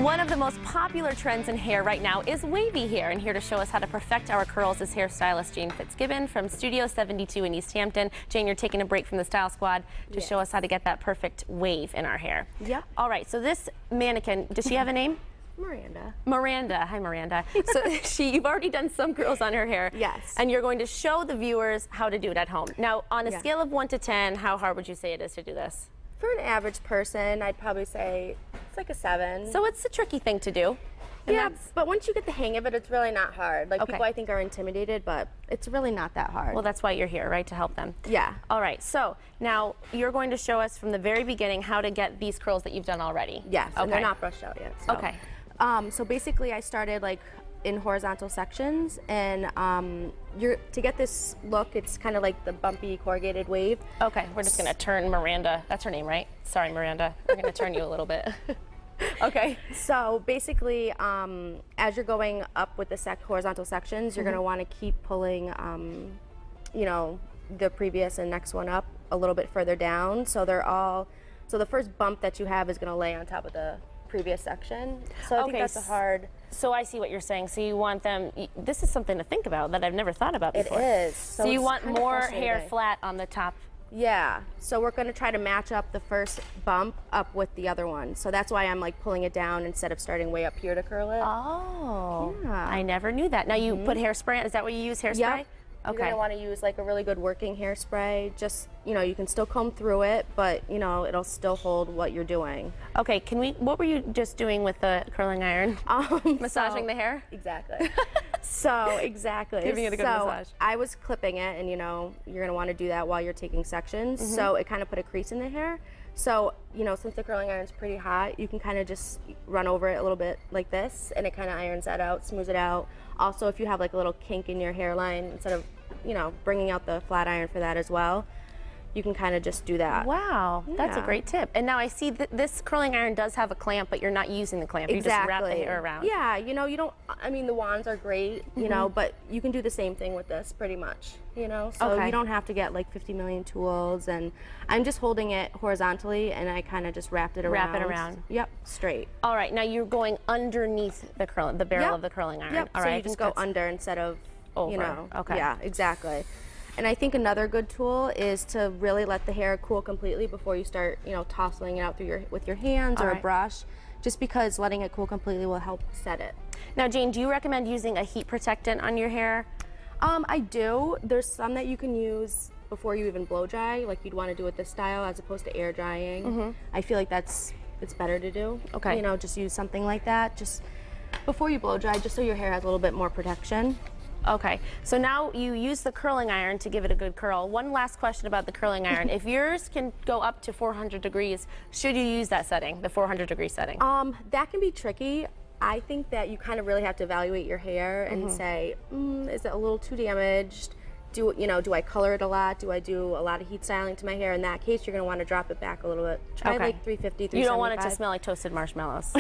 One of the most popular trends in hair right now is wavy hair, and here to show us how to perfect our curls is hairstylist Jane Fitzgibbon from Studio 72 in East Hampton. Jane, you're taking a break from the Style Squad to show us how to get that perfect wave in our hair. Yep. All right, so this mannequin, does she have a name? Miranda. Miranda. Hi, Miranda. So you've already done some curls on her hair. Yes. And you're going to show the viewers how to do it at home. Now, on a scale of 1 to 10, how hard would you say it is to do this? For an average person, I'd probably say it's like a 7. So it's a tricky thing to do. Yeah, but once you get the hang of it, it's really not hard. Like, Okay. people I think are intimidated, but it's really not that hard. Well, that's why you're here, right? To help them. Yeah. All right, so now you're going to show us from the very beginning how to get these curls that you've done already. Yes, and they're Okay. not brushed out yet. So. Okay. So basically, I started like in horizontal sections, and to get this look, it's kind of like the bumpy corrugated wave. Okay, we're just gonna turn Miranda. That's her name, right? Sorry, Miranda. We're gonna turn you a little bit. Okay. So basically, as you're going up with the horizontal sections, you're gonna want to keep pulling, you know, the previous and next one up a little bit further down. So so the first bump that you have is gonna lay on top of the previous section. So I think that's a hard. So I see what you're saying. So you want them, this is something to think about that I've never thought about before. It is. So you it's want kinda more hair frustrating. flat on the top. Yeah, so we're gonna try to match up the first bump up with the other one. So that's why I'm like pulling it down instead of starting way up here to curl it. Oh, Yeah. I never knew that. Now you put hairspray on, is that what you use, hairspray? Yep. You're Okay. gonna wanna use like a really good working hairspray. Just, you know, you can still comb through it, but you know, it'll still hold what you're doing. Okay, what were you just doing with the curling iron? Massaging the hair? Exactly. Exactly. Giving it a good massage. I was clipping it, and you know, you're gonna wanna do that while you're taking sections. So it kind of put a crease in the hair. So, you know, since the curling iron's pretty hot, you can kind of just run over it a little bit like this, and it kind of irons that out, smooths it out. Also, if you have like a little kink in your hairline, instead of, you know, bringing out the flat iron for that as well, you can kind of just do that. Wow, that's a Yeah. great tip. And now I see that this curling iron does have a clamp, but you're not using the clamp. You just wrap the hair around. Yeah, you know, you don't, I mean, the wands are great, you know, but you can do the same thing with this pretty much, you know? So Okay. you don't have to get like 50 million tools, and I'm just holding it horizontally, and I kind of just wrapped it around. Wrap it around. Yep, straight. All right, now you're going underneath the barrel of the curling iron. Yep, All so right, you just go under instead of, over. you know. Okay. Yeah, exactly. And I think another good tool is to really let the hair cool completely before you start, you know, tossing it out with your hands or a brush, just because letting it cool completely will help set it. Now, Jane, do you recommend using a heat protectant on your hair? I do. There's some that you can use before you even blow dry, like you'd want to do it this style as opposed to air drying. I feel like it's better to do. Okay. You know, just use something like that just before you blow dry, just so your hair has a little bit more protection. Okay, so now you use the curling iron to give it a good curl. One last question about the curling iron. If yours can go up to 400 degrees, should you use that setting, the 400-degree setting? That can be tricky. I think that you kind of really have to evaluate your hair and say, is it a little too damaged? Do I color it a lot? Do I do a lot of heat styling to my hair? In that case, you're going to want to drop it back a little bit. Try like 350, 375. You don't want it to smell like toasted marshmallows.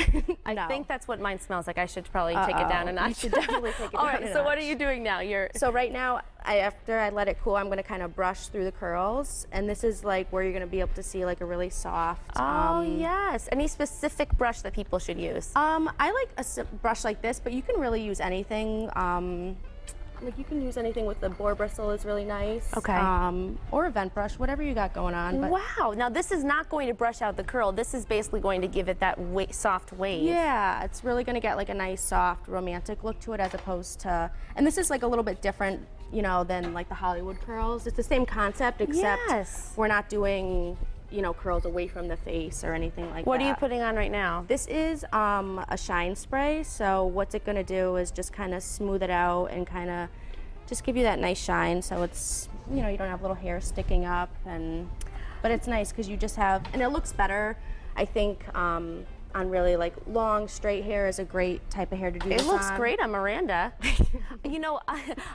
I think that's what mine smells like. I should probably take it down a notch. You should definitely take it All down right, a so what are notch. you doing now? So right now, after I let it cool, I'm going to kind of brush through the curls, and this is like where you're going to be able to see like a really soft. Oh, yes. Any specific brush that people should use? I like a brush like this, but you can really use anything. Like you can use anything with the boar bristle is really nice. Okay. Or a vent brush, whatever you got going on. But Wow. Now, this is not going to brush out the curl. This is basically going to give it that soft wave. yeah, it's really going to get like a nice, soft, romantic look to it as opposed to, and this is like a little bit different, you know, than like the Hollywood curls. It's the same concept, except Yes. we're not doing, you know, curls away from the face or anything like that. What are you putting on right now? This is a shine spray, so what's it going to do is just kind of smooth it out and kind of just give you that nice shine, so it's, you know, you don't have little hair sticking up, but it's nice because you just have, and it looks better, I think, on really like long straight hair is a great type of hair to do this It looks on. great on Miranda. You know,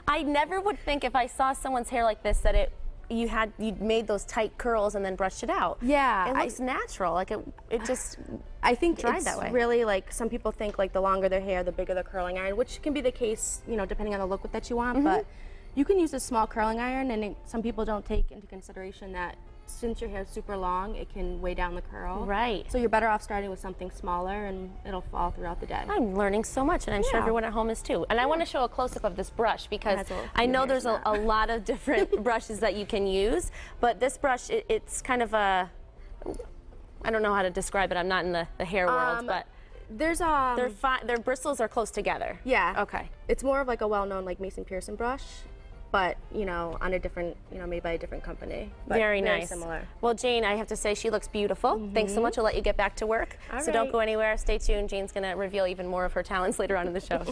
I never would think if I saw someone's hair like this that you'd made those tight curls and then brushed it out. Yeah, It looks natural. Like it just I think dried it's that way. really like some people think like the longer their hair, the bigger the curling iron, which can be the case, you know, depending on the look that you want. But you can use a small curling iron, and some people don't take into consideration that since your hair is super long, it can weigh down the curl. Right. So you're better off starting with something smaller, and it'll fall throughout the day. I'm learning so much, and I'm sure Yeah. everyone at home is too. And I want to show a close-up of this brush because has a I few know hairs there's in a that. lot of different brushes that you can use, but this brush, it's kind of a, I don't know how to describe it. I'm not in the hair world, but There's their bristles are close together. yeah. Okay. It's more of like a well-known like Mason Pearson brush, but you know, on a different, you know, made by a different company. But Very nice. Similar. Well, Jane, I have to say she looks beautiful. Thanks so much. We'll let you get back to work. All So don't right. go anywhere. Stay tuned. Jane's going to reveal even more of her talents later on in the show.